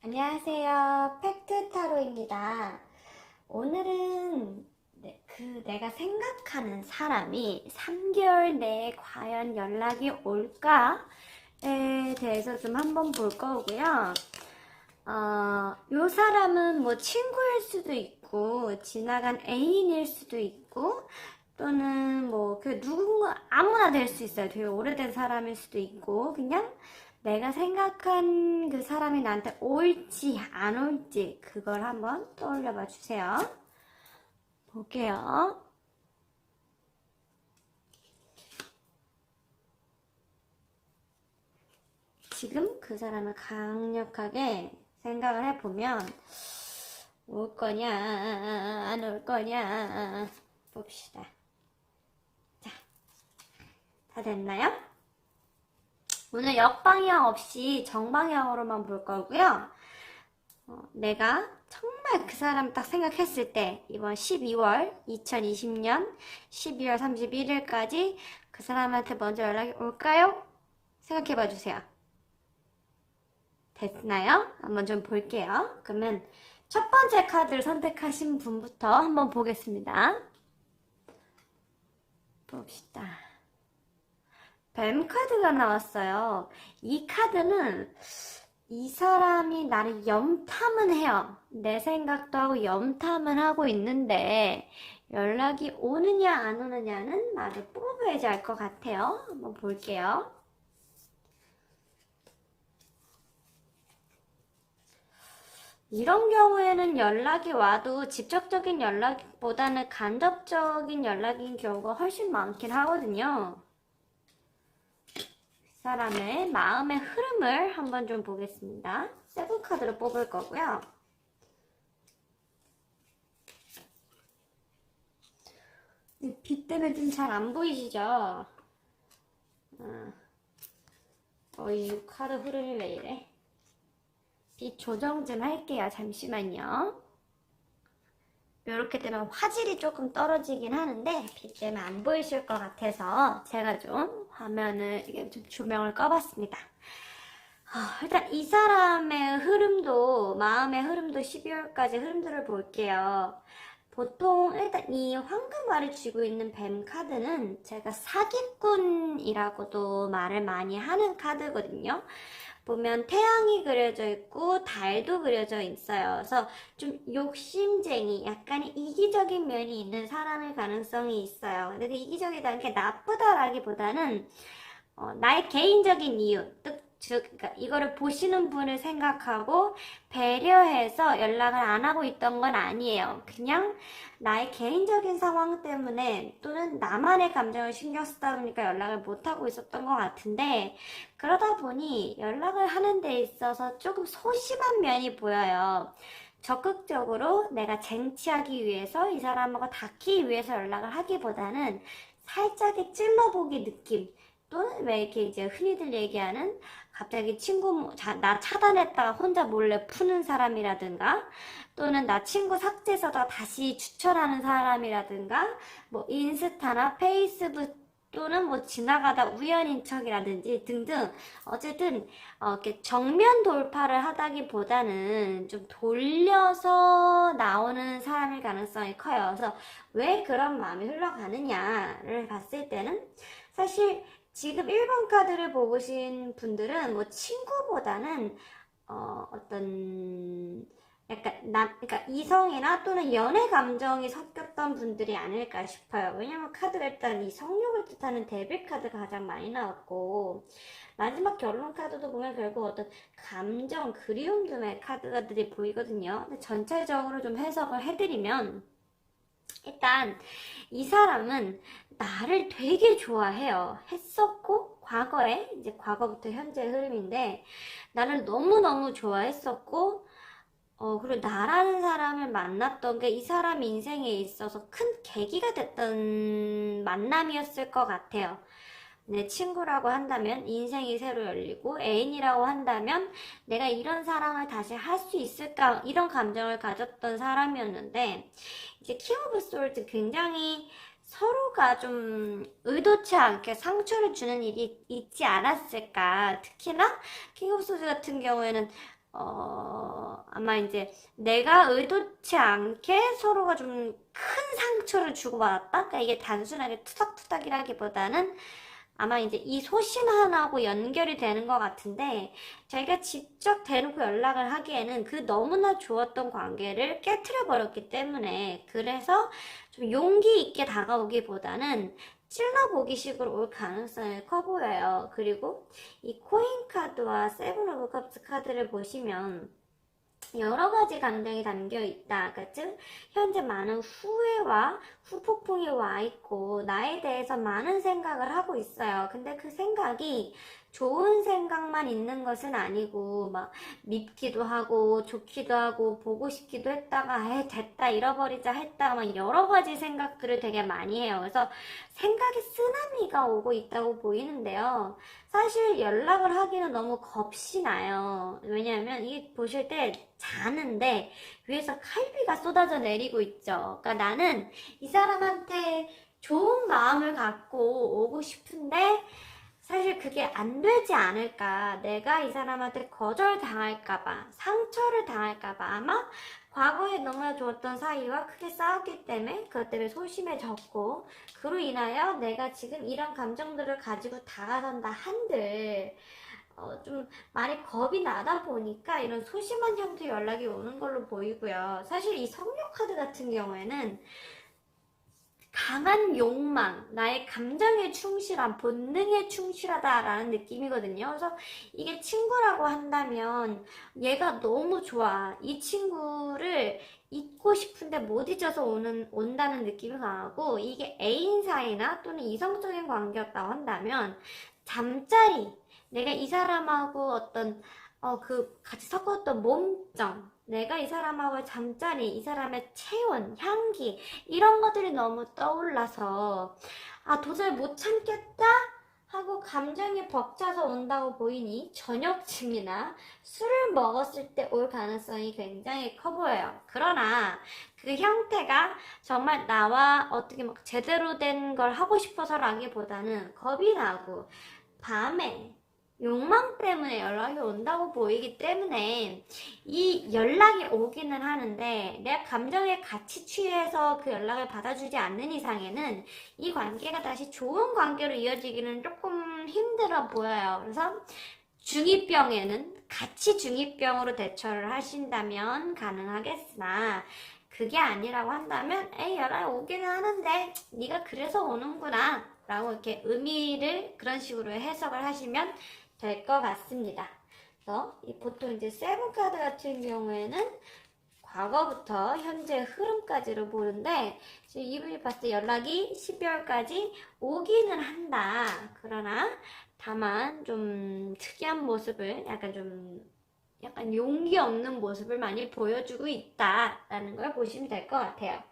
안녕하세요. 팩트타로입니다. 오늘은 내가 생각하는 사람이 3개월 내에 과연 연락이 올까에 대해서 좀 한번 볼 거고요. 요 사람은 뭐 친구일 수도 있고, 지나간 애인일 수도 있고, 또는 뭐, 누군가, 아무나 될 수 있어요. 되게 오래된 사람일 수도 있고, 그냥 내가 생각한 그 사람이 나한테 올지, 안 올지, 그걸 한번 떠올려 봐 주세요. 볼게요. 지금 그 사람을 강력하게 생각을 해보면, 올 거냐, 안 올 거냐, 봅시다. 자, 다 됐나요? 오늘 역방향 없이 정방향으로만 볼 거고요. 내가 정말 그 사람 딱 생각했을 때 이번 12월 2020년 12월 31일까지 그 사람한테 먼저 연락이 올까요? 생각해 봐 주세요. 됐나요? 한번 좀 볼게요. 그러면 첫 번째 카드를 선택하신 분부터 한번 보겠습니다. 봅시다. 뱀 카드가 나왔어요. 이 카드는 이 사람이 나를 염탐은 해요. 내 생각도 하고 염탐은 하고 있는데 연락이 오느냐 안 오느냐는 나를 뽑아야지 알 것 같아요. 한번 볼게요. 이런 경우에는 연락이 와도 직접적인 연락보다는 간접적인 연락인 경우가 훨씬 많긴 하거든요. 사람의 마음의 흐름을 한번 좀 보겠습니다. 세븐 카드를 뽑을 거고요. 빛 때문에 좀 잘 안 보이시죠? 이 카드 흐름이 왜 이래? 빛 조정 좀 할게요. 잠시만요. 이렇게 되면 화질이 조금 떨어지긴 하는데 빛 때문에 안 보이실 것 같아서 제가 좀 화면을 이게 좀 조명을 꺼봤습니다. 일단 이 사람의 흐름도 마음의 흐름도 12월까지 흐름들을 볼게요. 보통 일단 이 황금알을 쥐고 있는 뱀 카드는 제가 사기꾼이라고도 말을 많이 하는 카드거든요. 보면 태양이 그려져 있고 달도 그려져 있어요. 그래서 좀 욕심쟁이, 약간 이기적인 면이 있는 사람일 가능성이 있어요. 근데 그 이기적이다는 게 나쁘다라기보다는 나의 개인적인 이유, 즉, 그러니까 이거를 보시는 분을 생각하고 배려해서 연락을 안 하고 있던 건 아니에요. 그냥 나의 개인적인 상황 때문에 또는 나만의 감정을 신경 쓰다 보니까 연락을 못 하고 있었던 것 같은데 그러다 보니 연락을 하는 데 있어서 조금 소심한 면이 보여요. 적극적으로 내가 쟁취하기 위해서 이 사람하고 닿기 위해서 연락을 하기보다는 살짝의 찔러보기 느낌 또는 왜 이렇게 이제 흔히들 얘기하는 갑자기 나 차단했다가 혼자 몰래 푸는 사람이라든가 또는 나 친구 삭제해서다가 다시 추천하는 사람이라든가 뭐 인스타나 페이스북 또는 뭐 지나가다 우연인 척이라든지 등등 어쨌든 이렇게 정면 돌파를 하다기보다는 좀 돌려서 나오는 사람일 가능성이 커요. 그래서 왜 그런 마음이 흘러가느냐를 봤을 때는 사실 지금 1번 카드를 보신 분들은 뭐 친구보다는 어떤 약간 그러니까 이성이나 또는 연애 감정이 섞였던 분들이 아닐까 싶어요. 왜냐면 카드가 일단 이 성욕을 뜻하는 데빌 카드가 가장 많이 나왔고 마지막 결론 카드도 보면 결국 어떤 감정, 그리움 등의 카드들이 보이거든요. 근데 전체적으로 좀 해석을 해드리면 일단 이 사람은 나를 되게 좋아해요. 했었고 과거에 이제 과거부터 현재 흐름인데 나를 너무너무 좋아했었고 그리고 나라는 사람을 만났던 게 이 사람 인생에 있어서 큰 계기가 됐던 만남이었을 것 같아요. 내 친구라고 한다면 인생이 새로 열리고 애인이라고 한다면 내가 이런 사랑을 다시 할 수 있을까 이런 감정을 가졌던 사람이었는데 이제 킹 오브 솔즈 굉장히 서로가 좀 의도치 않게 상처를 주는 일이 있지 않았을까. 특히나 킹 오브 솔즈 같은 경우에는 아마 이제 내가 의도치 않게 서로가 좀 큰 상처를 주고받았다? 그러니까 이게 단순하게 투닥투닥이라기보다는 아마 이제 이 소신 하나하고 연결이 되는 것 같은데, 자기가 직접 대놓고 연락을 하기에는 그 너무나 좋았던 관계를 깨트려 버렸기 때문에, 그래서 좀 용기 있게 다가오기보다는 찔러보기 식으로 올 가능성이 커 보여요. 그리고 이 코인 카드와 세븐 오브 컵스 카드를 보시면 여러 가지 감정이 담겨 있다. 즉, 현재 많은 후회와 후폭풍이 와 있고, 나에 대해서 많은 생각을 하고 있어요. 근데 그 생각이 좋은 생각만 있는 것은 아니고, 막, 밉기도 하고, 좋기도 하고, 보고 싶기도 했다가, 됐다, 잃어버리자 했다가, 막 여러 가지 생각들을 되게 많이 해요. 그래서 생각이 쓰나미가 오고 있다고 보이는데요. 사실 연락을 하기는 너무 겁이 나요. 왜냐하면 이게 보실 때 자는데 위에서 칼비가 쏟아져 내리고 있죠. 그러니까 나는 이 사람한테 좋은 마음을 갖고 오고 싶은데 사실 그게 안 되지 않을까. 내가 이 사람한테 거절당할까봐, 상처를 당할까봐 아마 과거에 너무나 좋았던 사이와 크게 싸웠기 때문에 그것 때문에 소심해졌고, 그로 인하여 내가 지금 이런 감정들을 가지고 다가선다 한들 좀 많이 겁이 나다 보니까 이런 소심한 형태 연락이 오는 걸로 보이고요. 사실 이 성령 카드 같은 경우에는 강한 욕망, 나의 감정에 충실한, 본능에 충실하다라는 느낌이거든요. 그래서 이게 친구라고 한다면 얘가 너무 좋아. 이 친구를 잊고 싶은데 못 잊어서 온다는 느낌이 강하고, 이게 애인 사이나 또는 이성적인 관계였다고 한다면 잠자리, 내가 이 사람하고 어떤 같이 섞었던 몸정, 내가 이 사람하고의 잠자리, 이 사람의 체온, 향기, 이런 것들이 너무 떠올라서, 도저히 못 참겠다? 하고 감정이 벅차서 온다고 보이니 저녁쯤이나 술을 먹었을 때 올 가능성이 굉장히 커 보여요. 그러나 그 형태가 정말 나와 어떻게 막 제대로 된 걸 하고 싶어서라기보다는 겁이 나고, 밤에 욕망 때문에 연락이 온다고 보이기 때문에 이 연락이 오기는 하는데, 내가 감정에 같이 취해서 그 연락을 받아주지 않는 이상에는 이 관계가 다시 좋은 관계로 이어지기는 조금 힘들어 보여요. 그래서 중2병에는 같이 중2병으로 대처를 하신다면 가능하겠으나, 그게 아니라고 한다면 연락이 오기는 하는데 네가 그래서 오는구나 라고 이렇게 의미를 그런 식으로 해석을 하시면 될 것 같습니다. 그래서 보통 이제 세븐 카드 같은 경우에는 과거부터 현재 흐름까지를 보는데, 지금 이분이 봤을 때 연락이 12월까지 오기는 한다. 그러나 다만 좀 특이한 모습을, 약간 용기 없는 모습을 많이 보여주고 있다라는 걸 보시면 될 것 같아요.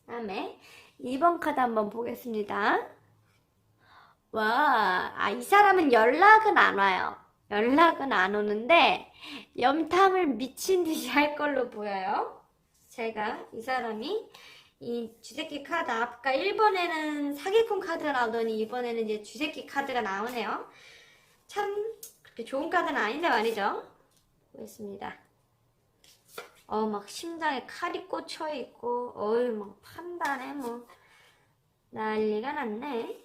다음에 2번 카드 한번 보겠습니다. 와, 이 사람은 연락은 안 와요. 연락은 안 오는데 염탐을 미친 듯이 할 걸로 보여요. 제가 이 사람이 이 쥐새끼 카드, 아까 1번에는 사기꾼 카드가 나오더니 이번에는 이제 쥐새끼 카드가 나오네요. 참 그렇게 좋은 카드는 아닌데 말이죠. 보겠습니다. 막 심장에 칼이 꽂혀 있고, 막 판단에 뭐 난리가 났네.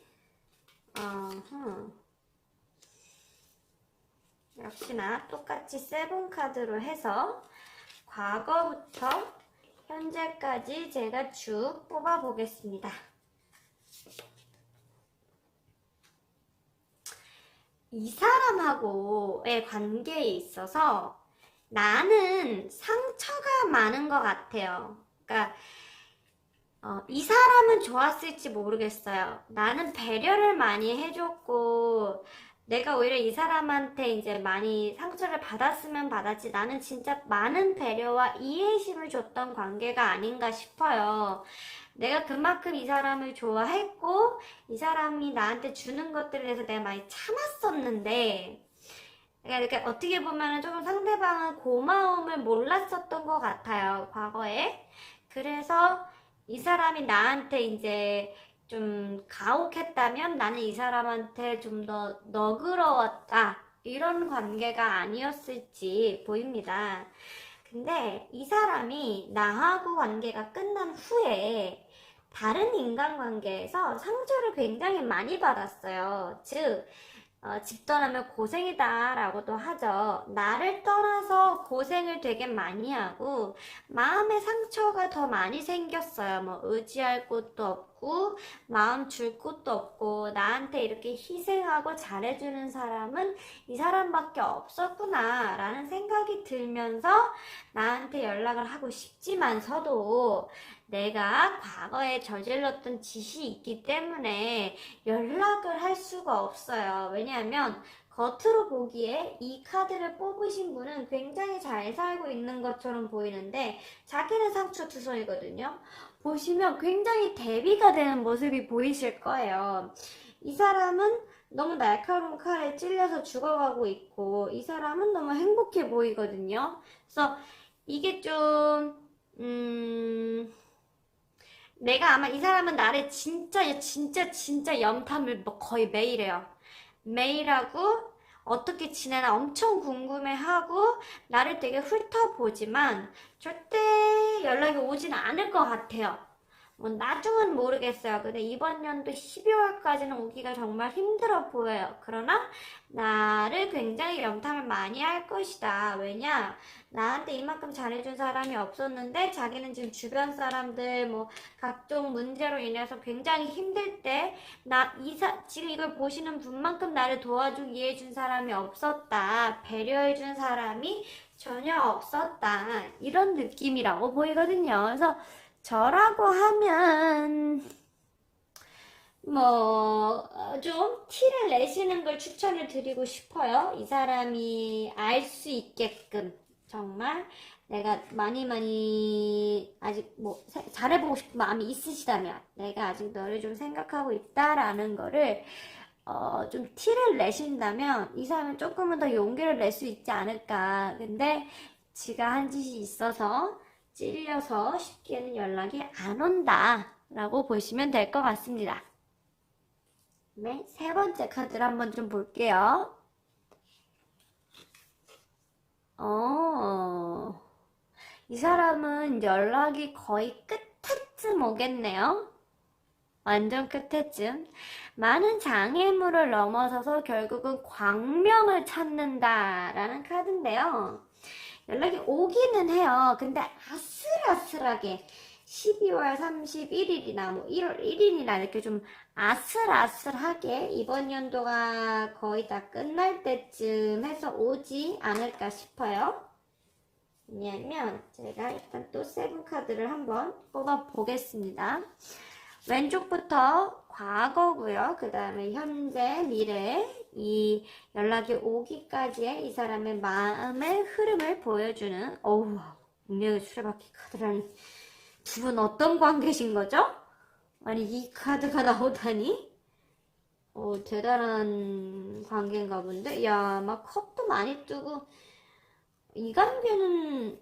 역시나 똑같이 세븐 카드로 해서 과거부터 현재까지 제가 쭉 뽑아 보겠습니다. 이 사람하고의 관계에 있어서 나는 상처가 많은 것 같아요. 그러니까 이 사람은 좋았을지 모르겠어요. 나는 배려를 많이 해줬고, 내가 오히려 이 사람한테 이제 많이 상처를 받았으면 받았지, 나는 진짜 많은 배려와 이해심을 줬던 관계가 아닌가 싶어요. 내가 그만큼 이 사람을 좋아했고, 이 사람이 나한테 주는 것들에 대해서 내가 많이 참았었는데, 그러니까 어떻게 보면 조금 상대방은 고마움을 몰랐었던 것 같아요, 과거에. 그래서 이 사람이 나한테 이제 좀 가혹했다면 나는 이 사람한테 좀 더 너그러웠다 이런 관계가 아니었을지 보입니다. 근데 이 사람이 나하고 관계가 끝난 후에 다른 인간관계에서 상처를 굉장히 많이 받았어요. 즉, 집 떠나면 고생이다 라고도 하죠. 나를 떠나서 고생을 되게 많이 하고 마음의 상처가 더 많이 생겼어요. 뭐 의지할 곳도 없고 마음 줄 곳도 없고 나한테 이렇게 희생하고 잘해주는 사람은 이 사람밖에 없었구나 라는 생각이 들면서 나한테 연락을 하고 싶지만서도 내가 과거에 저질렀던 짓이 있기 때문에 연락을 할 수가 없어요. 왜냐하면 겉으로 보기에 이 카드를 뽑으신 분은 굉장히 잘 살고 있는 것처럼 보이는데 자기는 상처투성이거든요. 보시면 굉장히 대비가 되는 모습이 보이실 거예요. 이 사람은 너무 날카로운 칼에 찔려서 죽어가고 있고 이 사람은 너무 행복해 보이거든요. 그래서 이게 좀 내가 아마 이 사람은 나를 진짜 염탐을 뭐 거의 매일 해요. 매일 하고 어떻게 지내나 엄청 궁금해하고 나를 되게 훑어보지만 절대 연락이 오진 않을 것 같아요. 뭐 나중은 모르겠어요. 근데 이번 연도 12월까지는 오기가 정말 힘들어 보여요. 그러나 나를 굉장히 염탐을 많이 할 것이다. 왜냐? 나한테 이만큼 잘해준 사람이 없었는데 자기는 지금 주변 사람들 뭐 각종 문제로 인해서 굉장히 힘들 때 지금 이걸 보시는 분만큼 나를 도와주고 이해해준 사람이 없었다. 배려해준 사람이 전혀 없었다. 이런 느낌이라고 보이거든요. 그래서 저라고 하면 뭐 좀 티를 내시는 걸 추천을 드리고 싶어요. 이 사람이 알 수 있게끔 정말 내가 많이 아직 뭐 잘해보고 싶은 마음이 있으시다면 내가 아직 너를 좀 생각하고 있다라는 거를 좀 티를 내신다면 이 사람은 조금은 더 용기를 낼 수 있지 않을까. 근데 지가 한 짓이 있어서 찔려서 쉽게는 연락이 안 온다 라고 보시면 될 것 같습니다. 네, 세 번째 카드를 한번 좀 볼게요. 이 사람은 연락이 거의 끝에쯤 오겠네요. 완전 끝에쯤. 많은 장애물을 넘어서서 결국은 광명을 찾는다라는 카드인데요. 연락이 오기는 해요. 근데 아슬아슬하게 12월 31일이나 뭐 1월 1일이나 이렇게 좀 아슬아슬하게 이번 연도가 거의 다 끝날 때쯤 해서 오지 않을까 싶어요. 왜냐면 제가 일단 또 세븐 카드를 한번 뽑아 보겠습니다. 왼쪽부터 과거고요. 그 다음에 현재, 미래, 이 연락이 오기까지의 이 사람의 마음의 흐름을 보여주는 운명의 수레바퀴 카드라니 두 분 어떤 관계신 거죠? 아니 이 카드가 나오다니? 대단한 관계인가 본데? 야, 막 컵도 많이 뜨고 이 관계는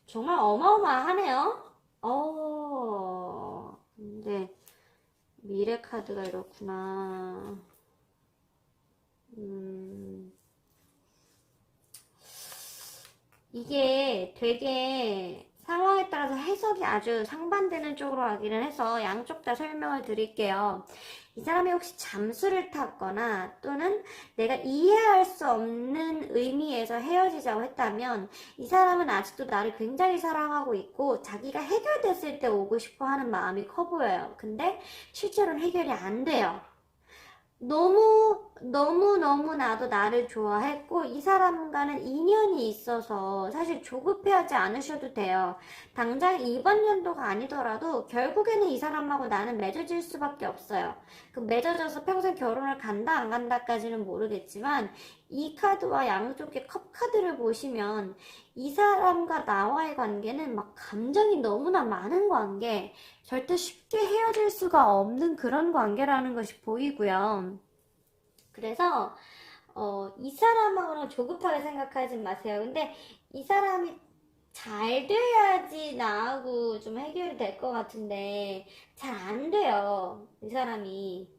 정말 어마어마하네요. 근데 미래 카드가 이렇구나. 이게 되게 상황에 따라서 해석이 아주 상반되는 쪽으로 가기는 해서 양쪽 다 설명을 드릴게요. 이 사람이 혹시 잠수를 탔거나 또는 내가 이해할 수 없는 의미에서 헤어지자고 했다면 이 사람은 아직도 나를 굉장히 사랑하고 있고 자기가 해결됐을 때 오고 싶어 하는 마음이 커 보여요. 근데 실제로는 해결이 안 돼요. 너무나도 나를 좋아했고 이 사람과는 인연이 있어서 사실 조급해하지 않으셔도 돼요. 당장 이번 연도가 아니더라도 결국에는 이 사람하고 나는 맺어질 수밖에 없어요. 그 맺어져서 평생 결혼을 간다 안 간다까지는 모르겠지만 이 카드와 양쪽의 컵 카드를 보시면 이 사람과 나와의 관계는 막 감정이 너무나 많은 관계, 절대 쉽게 헤어질 수가 없는 그런 관계라는 것이 보이고요. 그래서 이 사람하고는 조급하게 생각하지 마세요. 근데 이 사람이 잘 돼야지 나하고 좀 해결이 될 것 같은데 잘 안 돼요. 이 사람이.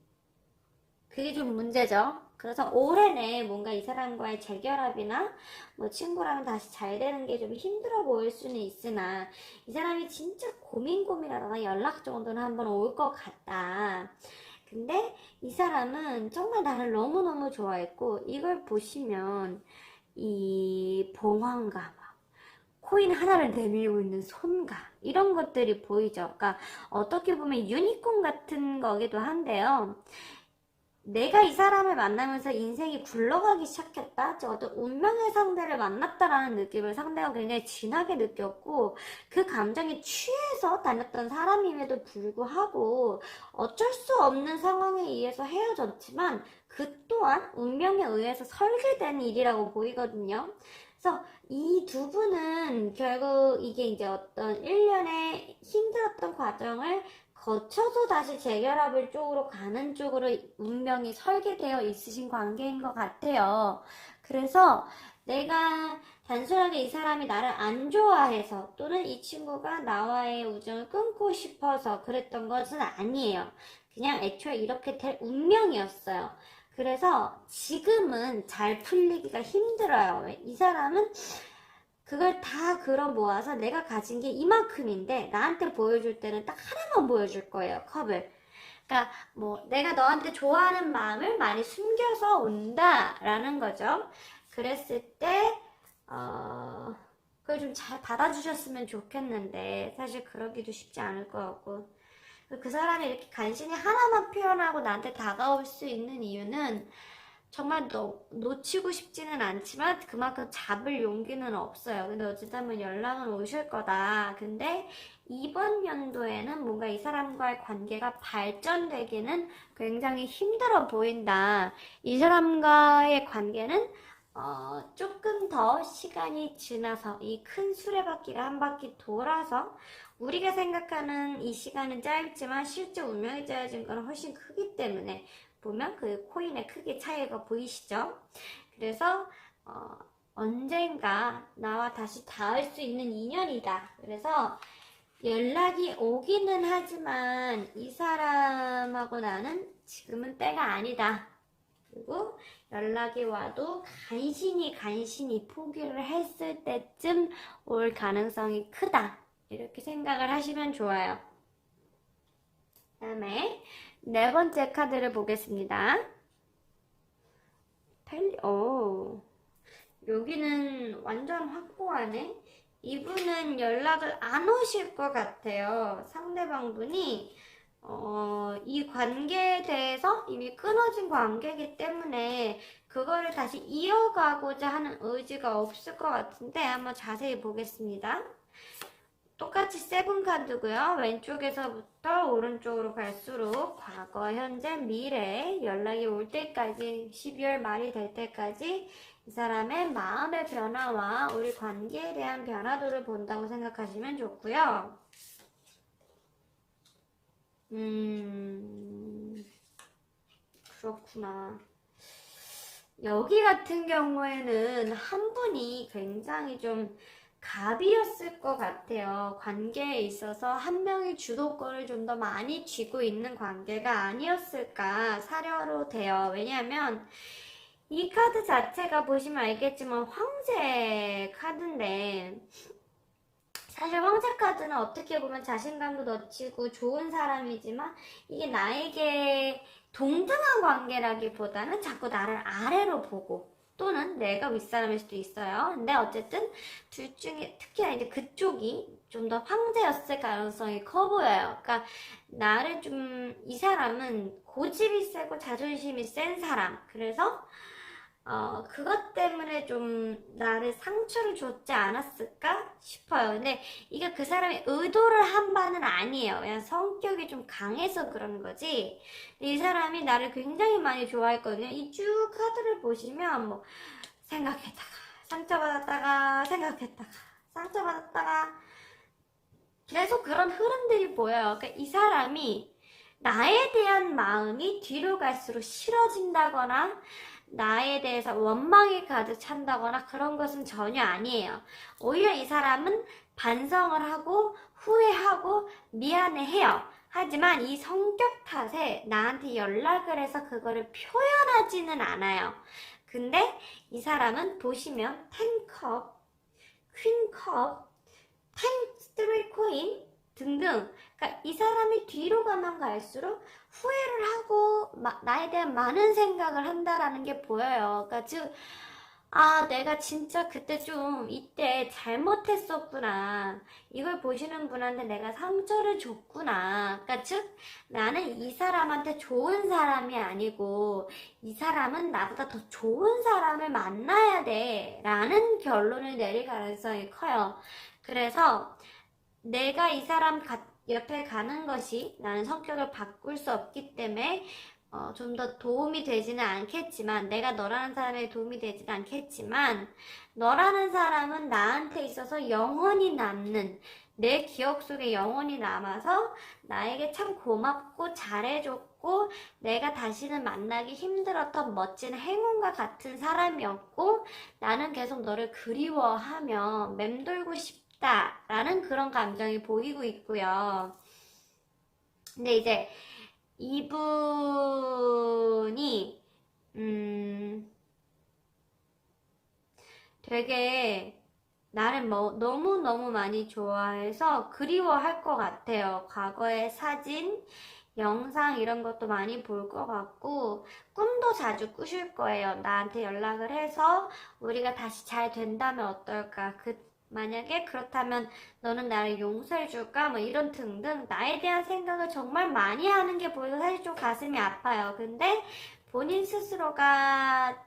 그게 좀 문제죠. 그래서 올해 내 뭔가 이 사람과의 재결합이나 뭐 친구라면 다시 잘 되는 게 좀 힘들어 보일 수는 있으나 이 사람이 진짜 고민하다가 연락 정도는 한번 올 것 같다. 근데 이 사람은 정말 나를 너무너무 좋아했고 이걸 보시면 이 봉황과 막 코인 하나를 내밀고 있는 손가 이런 것들이 보이죠. 그러니까 어떻게 보면 유니콘 같은 거기도 한데요. 내가 이 사람을 만나면서 인생이 굴러가기 시작했다? 즉 어떤 운명의 상대를 만났다라는 느낌을 상대가 굉장히 진하게 느꼈고 그 감정에 취해서 다녔던 사람임에도 불구하고 어쩔 수 없는 상황에 의해서 헤어졌지만 그 또한 운명에 의해서 설계된 일이라고 보이거든요. 그래서 이 두 분은 결국 이게 이제 어떤 일련의 힘들었던 과정을 거쳐서 다시 재결합을 쪽으로 가는 쪽으로 운명이 설계되어 있으신 관계인 것 같아요. 그래서 내가 단순하게 이 사람이 나를 안 좋아해서 또는 이 친구가 나와의 우정을 끊고 싶어서 그랬던 것은 아니에요. 그냥 애초에 이렇게 될 운명이었어요. 그래서 지금은 잘 풀리기가 힘들어요. 이 사람은 그걸 다 걸어 모아서 내가 가진 게 이만큼인데 나한테 보여줄 때는 딱 하나만 보여줄 거예요, 컵을. 그러니까 뭐 내가 너한테 좋아하는 마음을 많이 숨겨서 온다라는 거죠. 그랬을 때 그걸 좀 잘 받아주셨으면 좋겠는데 사실 그러기도 쉽지 않을 것 같고 그 사람이 이렇게 간신히 하나만 표현하고 나한테 다가올 수 있는 이유는 정말 놓치고 싶지는 않지만 그만큼 잡을 용기는 없어요. 근데 어쨌든 한번 연락은 오실 거다. 근데 이번 연도에는 뭔가 이 사람과의 관계가 발전되기는 굉장히 힘들어 보인다. 이 사람과의 관계는 조금 더 시간이 지나서 이 큰 수레바퀴가 한 바퀴 돌아서 우리가 생각하는 이 시간은 짧지만 실제 운명이 짜여진 건 훨씬 크기 때문에 보면 그 코인의 크기 차이가 보이시죠? 그래서 언젠가 나와 다시 닿을 수 있는 인연이다. 그래서 연락이 오기는 하지만 이 사람하고 나는 지금은 때가 아니다. 그리고 연락이 와도 간신히 포기를 했을 때쯤 올 가능성이 크다. 이렇게 생각을 하시면 좋아요. 그 다음에 네 번째 카드를 보겠습니다. 여기는 완전 확고하네. 이분은 연락을 안 오실 것 같아요. 상대방 분이 이 관계에 대해서 이미 끊어진 관계이기 때문에 그거를 다시 이어가고자 하는 의지가 없을 것 같은데 한번 자세히 보겠습니다. 똑같이 세븐 카드고요. 왼쪽에서부터 오른쪽으로 갈수록 과거, 현재, 미래 연락이 올 때까지 12월 말이 될 때까지 이 사람의 마음의 변화와 우리 관계에 대한 변화도를 본다고 생각하시면 좋고요. 그렇구나. 여기 같은 경우에는 한 분이 굉장히 좀 갑이었을 것 같아요. 관계에 있어서 한 명이 주도권을 좀 더 많이 쥐고 있는 관계가 아니었을까 사료로 돼요. 왜냐하면 이 카드 자체가 보시면 알겠지만 황제 카드인데 사실 황제 카드는 어떻게 보면 자신감도 넘치고 좋은 사람이지만 이게 나에게 동등한 관계라기보다는 자꾸 나를 아래로 보고 또는 내가 윗사람일 수도 있어요. 근데 어쨌든 둘 중에 특히나 이제 그쪽이 좀 더 황제였을 가능성이 커 보여요. 그러니까 나를 좀 이 사람은 고집이 세고 자존심이 센 사람. 그래서 그것 때문에 좀 나를 상처를 줬지 않았을까 싶어요. 근데 이게 그 사람이 의도를 한 바는 아니에요. 그냥 성격이 좀 강해서 그런 거지. 이 사람이 나를 굉장히 많이 좋아했거든요. 이 쭉 카드를 보시면 뭐 생각했다가 상처받았다가 생각했다가 상처받았다가 계속 그런 흐름들이 보여요. 그러니까 이 사람이 나에 대한 마음이 뒤로 갈수록 싫어진다거나 나에 대해서 원망이 가득 찬다거나 그런 것은 전혀 아니에요. 오히려 이 사람은 반성을 하고 후회하고 미안해해요. 하지만 이 성격 탓에 나한테 연락을 해서 그거를 표현하지는 않아요. 근데 이 사람은 보시면 10컵, 퀸컵, 10 코인 등등, 그러니까 이 사람이 뒤로 가면 갈수록 후회를 하고 나에 대한 많은 생각을 한다라는 게 보여요. 그러니까 즉, 내가 진짜 그때 좀 이때 잘못했었구나. 이걸 보시는 분한테 내가 상처를 줬구나. 그러니까 즉, 나는 이 사람한테 좋은 사람이 아니고 이 사람은 나보다 더 좋은 사람을 만나야 돼. 라는 결론을 내릴 가능성이 커요. 그래서 내가 이 사람 옆에 가는 것이 나는 성격을 바꿀 수 없기 때문에 좀 더 도움이 되지는 않겠지만, 내가 너라는 사람에 도움이 되지는 않겠지만, 너라는 사람은 나한테 있어서 영원히 남는, 내 기억 속에 영원히 남아서 나에게 참 고맙고 잘해줬고 내가 다시는 만나기 힘들었던 멋진 행운과 같은 사람이었고, 나는 계속 너를 그리워하며 맴돌고 싶다라는 그런 감정이 보이고 있고요. 근데 이제 이분이 되게 나를 너무너무 많이 좋아해서 그리워할 것 같아요. 과거의 사진, 영상 이런 것도 많이 볼 것 같고, 꿈도 자주 꾸실 거예요. 나한테 연락을 해서 우리가 다시 잘 된다면 어떨까? 만약에 그렇다면 너는 나를 용서해 줄까? 뭐 이런 등등 나에 대한 생각을 정말 많이 하는 게 보여서 사실 좀 가슴이 아파요. 근데 본인 스스로가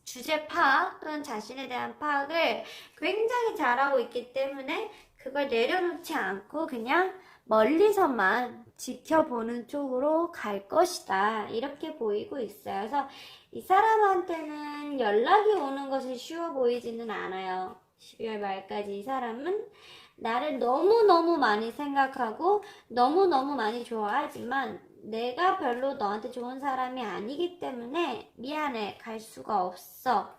주제 파악 또는 자신에 대한 파악을 굉장히 잘하고 있기 때문에 그걸 내려놓지 않고 그냥 멀리서만 지켜보는 쪽으로 갈 것이다. 이렇게 보이고 있어요. 그래서 이 사람한테는 연락이 오는 것이 쉬워 보이지는 않아요. 12월 말까지 이 사람은 나를 너무너무 많이 생각하고 너무너무 많이 좋아하지만 내가 별로 너한테 좋은 사람이 아니기 때문에 미안해, 갈 수가 없어.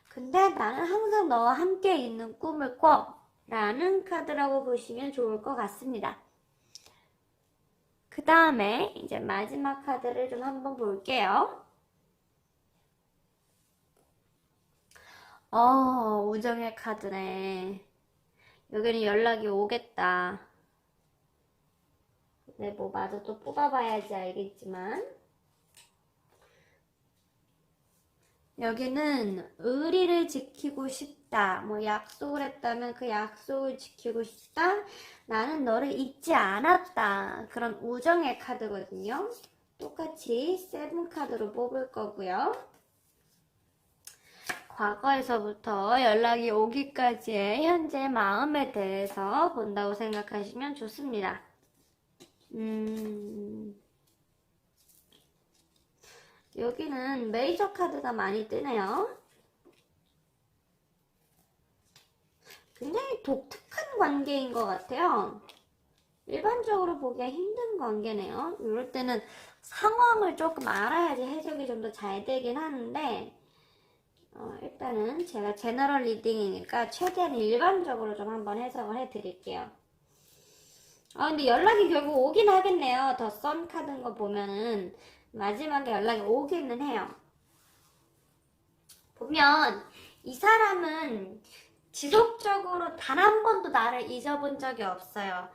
근데 나는 항상 너와 함께 있는 꿈을 꿔 라는 카드라고 보시면 좋을 것 같습니다. 그 다음에 이제 마지막 카드를 좀 한번 볼게요. 우정의 카드네. 여기는 연락이 오겠다. 네, 뭐 마저 또 뽑아봐야지 알겠지만, 여기는 의리를 지키고 싶다. 뭐 약속을 했다면 그 약속을 지키고 싶다. 나는 너를 잊지 않았다. 그런 우정의 카드거든요. 똑같이 7 카드로 뽑을 거고요. 과거에서부터 연락이 오기까지의 현재 마음에 대해서 본다고 생각하시면 좋습니다. 여기는 메이저 카드가 많이 뜨네요. 굉장히 독특한 관계인 것 같아요. 일반적으로 보기가 힘든 관계네요. 이럴 때는 상황을 조금 알아야지 해석이 좀 더 잘 되긴 하는데, 일단은 제가 제너럴 리딩이니까 최대한 일반적으로 좀 한번 해석을 해드릴게요. 근데 연락이 결국 오긴 하겠네요. 더 선 카드인 거 보면은 마지막에 연락이 오기는 해요. 보면 이 사람은 지속적으로 단 한 번도 나를 잊어본 적이 없어요.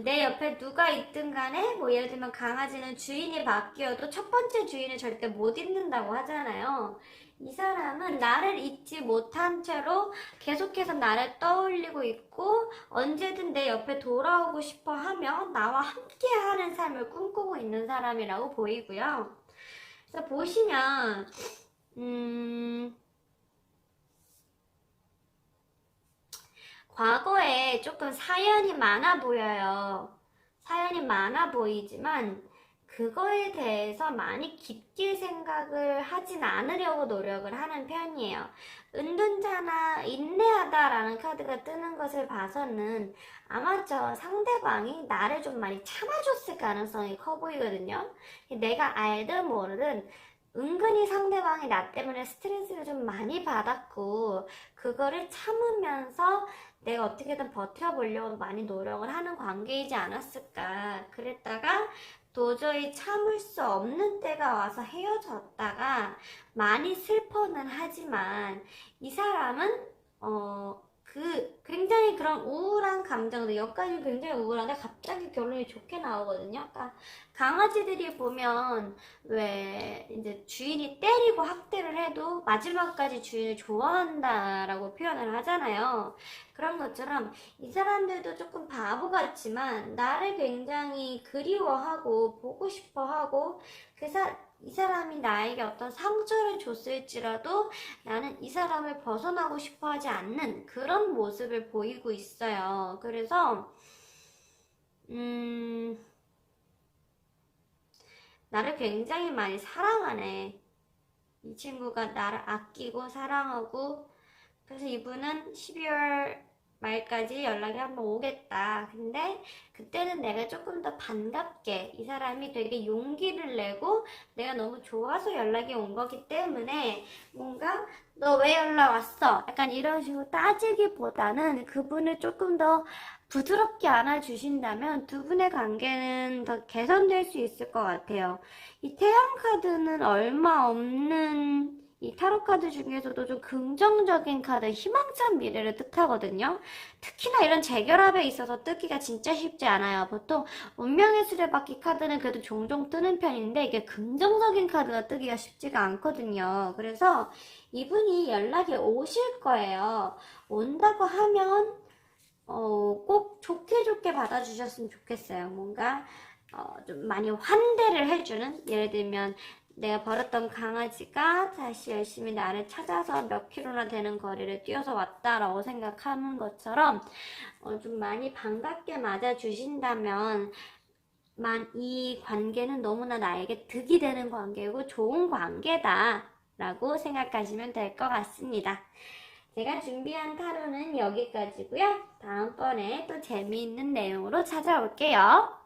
내 옆에 누가 있든 간에 뭐 예를 들면 강아지는 주인이 바뀌어도 첫 번째 주인을 절대 못 잊는다고 하잖아요. 이 사람은 나를 잊지 못한 채로 계속해서 나를 떠올리고 있고 언제든 내 옆에 돌아오고 싶어 하며 나와 함께하는 삶을 꿈꾸고 있는 사람이라고 보이고요. 그래서 보시면 과거에 조금 사연이 많아 보여요. 사연이 많아 보이지만 그거에 대해서 많이 깊게 생각을 하진 않으려고 노력을 하는 편이에요. 은둔자나 인내하다라는 카드가 뜨는 것을 봐서는 아마 저 상대방이 나를 좀 많이 참아줬을 가능성이 커 보이거든요. 내가 알든 모르든 은근히 상대방이 나 때문에 스트레스를 좀 많이 받았고, 그거를 참으면서 내가 어떻게든 버텨보려고 많이 노력을 하는 관계이지 않았을까. 그랬다가 도저히 참을 수 없는 때가 와서 헤어졌다가 많이 슬퍼는 하지만 이 사람은 굉장히 그런 우울한 감정들, 여기까지는 굉장히 우울한데 갑자기 결론이 좋게 나오거든요. 그러니까 강아지들이 보면 왜 이제 주인이 때리고 학대를 해도 마지막까지 주인을 좋아한다라고 표현을 하잖아요. 그런 것처럼 이 사람들도 조금 바보 같지만 나를 굉장히 그리워하고 보고 싶어 하고 이 사람이 나에게 어떤 상처를 줬을지라도 나는 이 사람을 벗어나고 싶어 하지 않는 그런 모습을 보이고 있어요. 그래서, 나를 굉장히 많이 사랑하네. 이 친구가 나를 아끼고 사랑하고, 그래서 이분은 12월 말까지 연락이 한번 오겠다. 근데 그때는 내가 조금 더 반갑게 이 사람이 되게 용기를 내고 내가 너무 좋아서 연락이 온 거기 때문에 뭔가 너 왜 연락 왔어? 약간 이런 식으로 따지기보다는 그분을 조금 더 부드럽게 안아주신다면 두 분의 관계는 더 개선될 수 있을 것 같아요. 이 태양 카드는 얼마 없는 이 타로 카드 중에서도 좀 긍정적인 카드, 희망찬 미래를 뜻하거든요. 특히나 이런 재결합에 있어서 뜨기가 진짜 쉽지 않아요. 보통 운명의 수레바퀴 카드는 그래도 종종 뜨는 편인데 이게 긍정적인 카드가 뜨기가 쉽지가 않거든요. 그래서 이분이 연락이 오실 거예요. 온다고 하면 꼭 좋게 받아주셨으면 좋겠어요. 뭔가 좀 많이 환대를 해주는, 예를 들면 내가 버렸던 강아지가 다시 열심히 나를 찾아서 몇 킬로나 되는 거리를 뛰어서 왔다라고 생각하는 것처럼 좀 많이 반갑게 맞아주신다면 이 관계는 너무나 나에게 득이 되는 관계고 좋은 관계다 라고 생각하시면 될 것 같습니다. 제가 준비한 타로는 여기까지고요. 다음번에 또 재미있는 내용으로 찾아올게요.